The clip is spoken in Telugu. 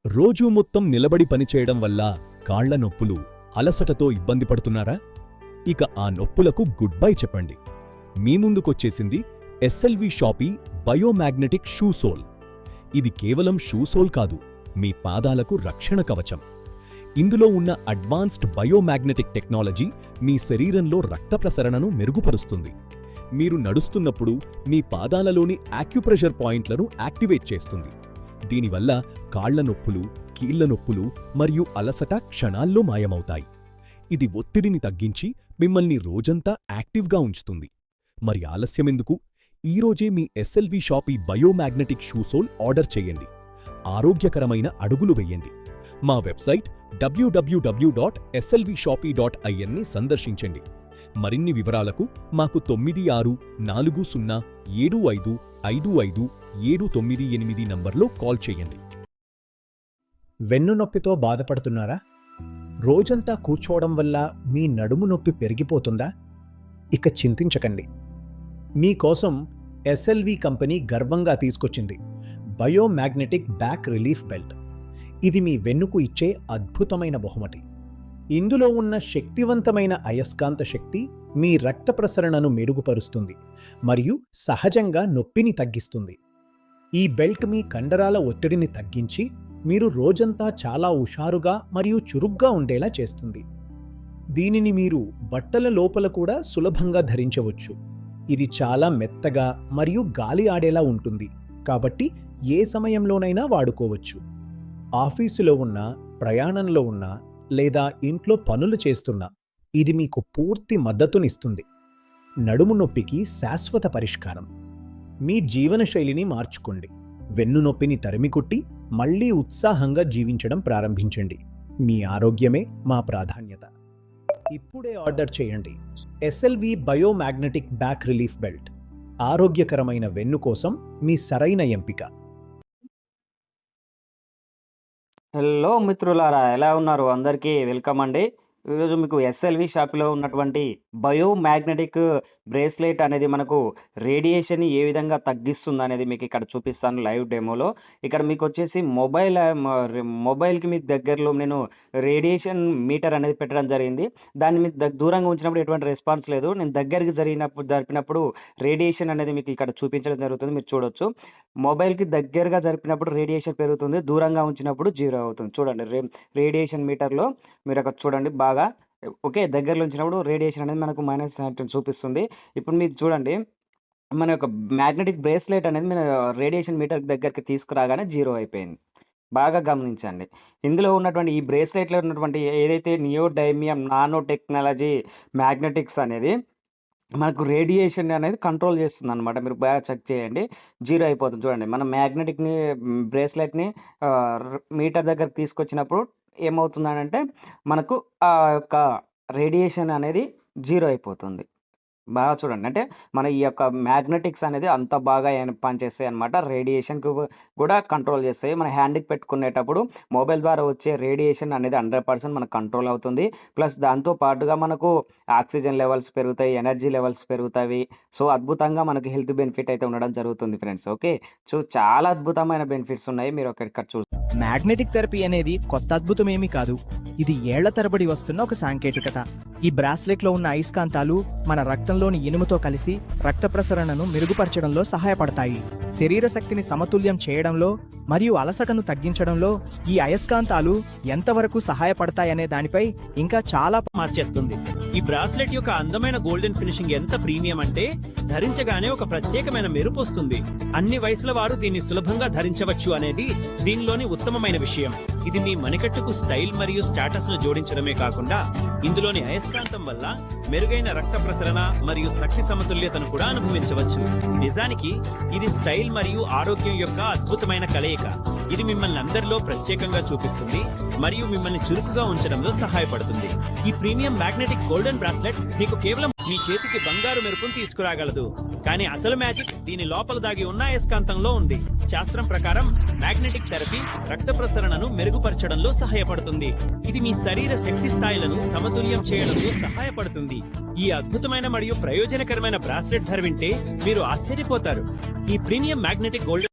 రోజూ మొత్తం నిలబడి పనిచేయడం వల్ల కాళ్ల నొప్పులు, అలసటతో ఇబ్బంది పడుతున్నారా? ఇక ఆ నొప్పులకు గుడ్ బై చెప్పండి. మీ ముందుకొచ్చేసింది SLV shoppe biomagnetic shoe soul. ఇది కేవలం షూ సోల్ కాదు, మీ పాదాలకు రక్షణ కవచం. ఇందులో ఉన్న అడ్వాన్స్డ్ బయోమాగ్నెటిక్ టెక్నాలజీ మీ శరీరంలో రక్త ప్రసరణను మెరుగుపరుస్తుంది. మీరు నడుస్తున్నప్పుడు మీ పాదాలలోని యాక్యుప్రెషర్ పాయింట్లను యాక్టివేట్ చేస్తుంది. దీనివల్ల కాళ్ల నొప్పులు, కీళ్ల నొప్పులు మరియు అలసట క్షణాల్లో మాయమవుతాయి. ఇది ఒత్తిడిని తగ్గించి మిమ్మల్ని రోజంతా యాక్టివ్గా ఉంచుతుంది. మరి ఆలస్యమెందుకు? ఈరోజే మీ SLV shoppe biomagnetic shoe sole order చేయండి. ఆరోగ్యకరమైన అడుగులు వెయ్యండి. మా వెబ్సైట్ www.slvshopee.in ని సందర్శించండి. మరిన్ని వివరాలకు మాకు 9640755579 నంబర్లో కాల్ చేయండి. వెన్నునొప్పితో బాధపడుతున్నారా? రోజంతా కూర్చోవడం వల్ల మీ నడుము నొప్పి పెరిగిపోతుందా? ఇక చింతించకండి. మీకోసం ఎస్ఎల్వి కంపెనీ గర్వంగా తీసుకొచ్చింది బయోమాగ్నెటిక్ బ్యాక్ రిలీఫ్ బెల్ట్. ఇది మీ వెన్నుకు ఇచ్చే అద్భుతమైన బహుమతి. ఇందులో ఉన్న శక్తివంతమైన అయస్కాంత శక్తి మీ రక్త ప్రసరణను మెరుగుపరుస్తుంది మరియు సహజంగా నొప్పిని తగ్గిస్తుంది. ఈ బెల్ట్ మీ కండరాల ఒత్తిడిని తగ్గించి మీరు రోజంతా చాలా హుషారుగా మరియు చురుగ్గా ఉండేలా చేస్తుంది. దీనిని మీరు బట్టల లోపల కూడా సులభంగా ధరించవచ్చు. ఇది చాలా మెత్తగా మరియు గాలి ఆడేలా ఉంటుంది, కాబట్టి ఏ సమయంలోనైనా వాడుకోవచ్చు. ఆఫీసులో ఉన్నా, ప్రయాణంలో ఉన్నా లేదా ఇంట్లో పనులు చేస్తున్నా ఇది మీకు పూర్తి మద్దతునిస్తుంది. నడుము నొప్పికి శాశ్వత పరిష్కారం. మీ జీవనశైలిని మార్చుకోండి. వెన్ను నొప్పిని తరిమికొట్టి మళ్లీ ఉత్సాహంగా జీవించడం ప్రారంభించండి. మీ ఆరోగ్యమే మా ప్రాధాన్యత. ఇప్పుడే ఆర్డర్ చేయండి. SLV biomagnetic back relief belt. ఆరోగ్యకరమైన వెన్ను కోసం మీ సరైన ఎంపిక. హలో మిత్రులారా, ఎలా ఉన్నారు? అందరికీ వెల్కమ్ అండి. ఈరోజు మీకు ఎస్ఎల్వి షాప్లో ఉన్నటువంటి బయోమాగ్నెటిక్ బ్రేస్లెట్ అనేది మనకు రేడియేషన్ ఏ విధంగా తగ్గిస్తుంది అనేది మీకు ఇక్కడ చూపిస్తాను లైవ్ డెమోలో. ఇక్కడ మీకు వచ్చేసి మొబైల్కి మీకు దగ్గరలో నేను రేడియేషన్ మీటర్ అనేది పెట్టడం జరిగింది. దాన్ని మీకు దూరంగా ఉంచినప్పుడు ఎటువంటి రెస్పాన్స్ లేదు. నేను దగ్గరికి జరిపినప్పుడు రేడియేషన్ అనేది మీకు ఇక్కడ చూపించడం జరుగుతుంది. మీరు చూడొచ్చు, మొబైల్కి దగ్గరగా జరిపినప్పుడు రేడియేషన్ పెరుగుతుంది, దూరంగా ఉంచినప్పుడు జీరో అవుతుంది. చూడండి, రేడియేషన్ మీటర్లో మీరు అక్కడ చూడండి బాగా. ఓకే, దగ్గరలో ఉంచినప్పుడు రేడియేషన్ అనేది మనకు మైనస్ చూపిస్తుంది. ఇప్పుడు మీరు చూడండి, మన యొక్క మ్యాగ్నెటిక్ బ్రేస్లెట్ అనేది మన రేడియేషన్ మీటర్ దగ్గరికి తీసుకురాగానే జీరో అయిపోయింది. బాగా గమనించండి. ఇందులో ఉన్నటువంటి ఈ బ్రేస్లెట్లో ఉన్నటువంటి ఏదైతే నియోడైమియం నానో టెక్నాలజీ మ్యాగ్నెటిక్స్ అనేది మనకు రేడియేషన్ అనేది కంట్రోల్ చేస్తుంది అనమాట. మీరు బాగా చెక్ చేయండి, జీరో అయిపోతుంది. చూడండి, మన మ్యాగ్నెటిక్ని బ్రేస్లెట్ని మీటర్ దగ్గరకు తీసుకొచ్చినప్పుడు ఏమవుతుందనంటే మనకు ఆ యొక్క రేడియేషన్ అనేది జీరో అయిపోతుంది. బాగా చూడండి, అంటే మన ఈ యొక్క మ్యాగ్నెటిక్స్ అనేది అంత బాగా పనిచేస్తాయి అనమాట. రేడియేషన్కి కూడా కంట్రోల్ చేస్తాయి. మన హ్యాండ్కి పెట్టుకునేటప్పుడు మొబైల్ ద్వారా వచ్చే రేడియేషన్ అనేది 100% మనకు కంట్రోల్ అవుతుంది. ప్లస్ దాంతో పాటుగా మనకు ఆక్సిజన్ లెవెల్స్ పెరుగుతాయి, ఎనర్జీ లెవెల్స్ పెరుగుతాయి. సో అద్భుతంగా మనకి హెల్త్ బెనిఫిట్ అయితే ఉండడం జరుగుతుంది ఫ్రెండ్స్. ఓకే, సో చాలా అద్భుతమైన బెనిఫిట్స్ ఉన్నాయి. మీరు ఇక్కడ చూస్తారు. మ్యాగ్నెటిక్ థెరపీ అనేది కొత్త అద్భుతం ఏమీ కాదు. ఇది ఏళ్ల తరబడి వస్తున్న ఒక సాంకేతికత. ఈ బ్రాస్లెట్లో ఉన్న అయస్కాంతాలు మన రక్తంలోని ఇనుముతో కలిసి రక్త ప్రసరణను మెరుగుపరచడంలో సహాయపడతాయి. శరీర శక్తిని సమతుల్యం చేయడంలో మరియు అలసటను తగ్గించడంలో ఈ అయస్కాంతాలు ఎంతవరకు సహాయపడతాయనే దానిపై ఇంకా చాలా మార్చేస్తుంది. ఈ బ్రాస్లెట్ యొక్క అందమైన గోల్డెన్ ఫినిషింగ్ ఎంత ప్రీమియం అంటే ధరించగానే ఒక ప్రత్యేకమైన మెరుపు వస్తుంది. అన్ని వయసుల వారు దీన్ని సులభంగా ధరించవచ్చు అనేది దీనిలోని ఉత్తమమైన విషయం. ఇది మీ మణికట్టుకు స్టైల్ మరియు స్టేటస్ ను జోడించడమే కాకుండా ఇందులోని అయస్కాంతం వల్ల మెరుగైన రక్త ప్రసరణ మరియు శక్తి సమతుల్యతను కూడా అనుభవించవచ్చు. నిజానికి ఇది స్టైల్ మరియు ఆరోగ్యం యొక్క అద్భుతమైన కలయిక. ఇది మిమ్మల్ని అందరిలో ప్రత్యేకంగా చూపిస్తుంది మరియు మిమ్మల్ని చురుకుగా ఉంచడంలో సహాయపడుతుంది. ఈ ప్రీమియం మ్యాగ్నెటిక్ గోల్డెన్ బ్రాస్లెట్ మీకు కేవలం మీ చేతికి బంగారు మెరుపును తీసుకురాగలదు, కానీ అసలు మ్యాజిక్ దీని లోపల దాగి ఉన్న అయస్కాంతంలో ఉంది. శాస్త్రం ప్రకారం మ్యాగ్నెటిక్ థెరపీ రక్త ప్రసరణను మెరుగుపరచడంలో సహాయపడుతుంది. ఇది మీ శరీర శక్తి స్థాయిలను సమతుల్యం చేయడంలో సహాయపడుతుంది. ఈ అద్భుతమైన మరియు ప్రయోజనకరమైన బ్రాస్లెట్ ధర వింటే మీరు ఆశ్చర్యపోతారు. ఈ ప్రీమియం మ్యాగ్నెటిక్ గోల్డెన్